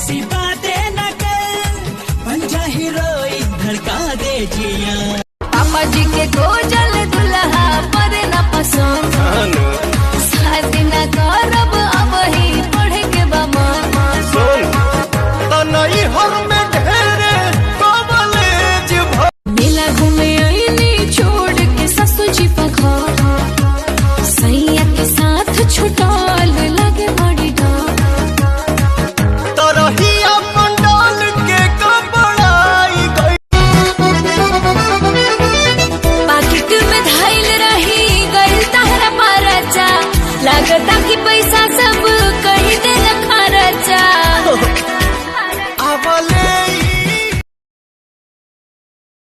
ऐसी बातें न कर, बन जा हीरोइन धड़का दे जिया। पापा जी के गोजल दुल्हा पर न पसंद, शादी न करब अब ही पढ़े के बमा। मेला घूमे आईनी छोड़ के ससुर जी पखार, सैया के साथ छुटाल लगे बड़ी डार। पाकिट में धाइल रही गइल तहरा पाराचा, लागता कि